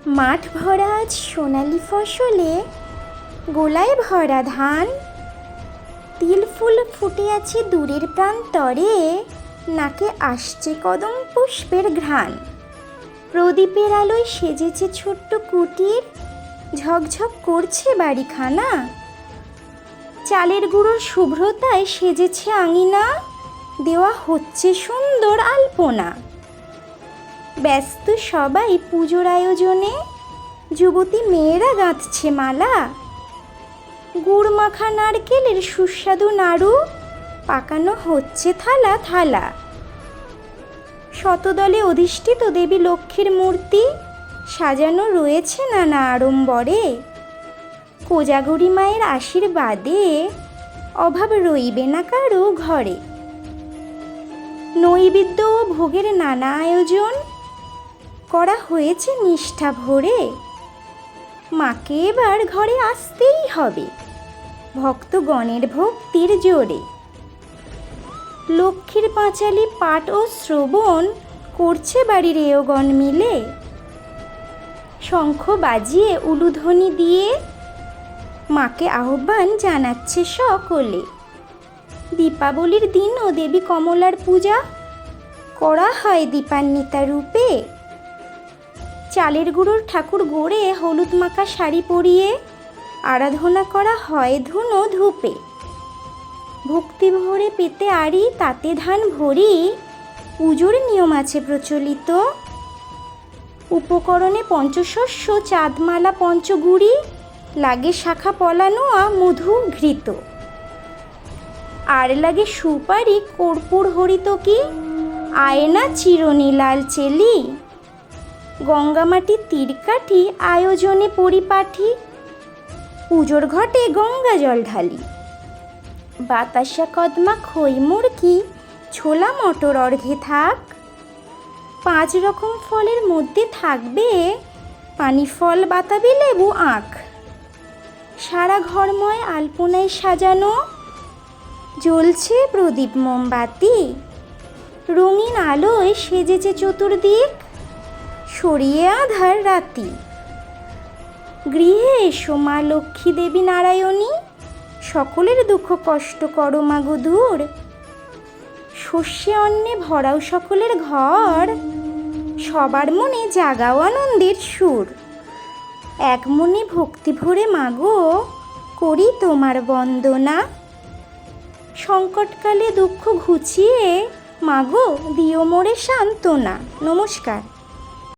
মাঠ ভরা আজ সোনালি ফসলে, গোলায় ভরা ধান। তিল ফুল ফুটে আছে দূরের প্রান্তরে, নাকে আসছে কদম পুষ্পের ঘ্রাণ। প্রদীপের আলোয় সেজেছে ছোট্ট কুটির, ঝকঝক করছে বাড়িখানা। চালের গুঁড়োর শুভ্রতায় সেজেছে আঙিনা, দেওয়া হচ্ছে সুন্দর আলপনা। ব্যস্ত সবাই পুজোর আয়োজনে, যুবতী মেয়েরা গাঁথছে মালা। গুড় মাখা নারকেলের সুস্বাদু নাড়ু, পাকানো হচ্ছে থালা থালা। শতদলে অধিষ্ঠিত দেবী লক্ষ্মীর মূর্তি, সাজানো রয়েছে নানা আড়ম্বরে। কোজাগরী মায়ের আশীর্বাদে, অভাব রইবে না কারো ঘরে। নৈবেদ্য ও ভোগের নানা আয়োজন, করা হয়েছে নিষ্ঠা ভরে। মাকে এবার ঘরে আসতেই হবে, ভক্তগণের ভক্তির জোরে। লক্ষ্মীর পাঁচালী পাঠ ও শ্রবণ করছে বাড়ির এয়গণ মিলে। শঙ্খ বাজিয়ে উলুধ্বনি দিয়ে, মাকে আহ্বান জানাচ্ছে সকলে। দীপাবলির দিনও দেবী কমলার পূজা করা হয় দীপান্বিতা রূপে। চালের গুঁড়োর ঠাকুর গড়ে হলুদ মাখা শাড়ি পরিয়ে, আরাধনা করা হয় ধুনো ধূপে। ভক্তি ভরে পেতে আড়ি তাতে ধান ভরি, পুজোর নিয়ম আছে প্রচলিত। উপকরণে পঞ্চশস্য চাঁদমালা পঞ্চগুড়ি, লাগে শাখা পলানোয়া মধু ঘৃত। আর লাগে সুপারি কর্পূর হরিতকি, আয়না চিরনি লাল চেলি। গঙ্গামাটি তীরকাঠি আয়োজনে পরিপাঠি, পুজোর ঘটে গঙ্গা জল ঢালি। বাতাসা কদমা খই মুরকি, ছোলা মটর অর্ঘে থাক। 5 রকম ফলের মধ্যে থাকবে, পানি ফল বাতাবি লেবু আখ। সারা ঘরময় আলপনায় সাজানো, জ্বলছে প্রদীপ মোমবাতি। রঙিন আলোয় সেজেছে চতুর্দিক, সরিয়ে আধার রাতি। গৃহে এসো মা লক্ষ্মী দেবী নারায়ণী, সকলের দুঃখ কষ্ট করো মাগো দূর। শস্যে অন্নে ভরাও সকলের ঘর, সবার মনে জাগাও আনন্দের সুর। এক মনে ভক্তি ভরে মাগো, করি তোমার বন্দনা। সংকটকালে দুঃখ ঘুচিয়ে, মাগো দিও মোরে সান্ত্বনা। নমস্কার।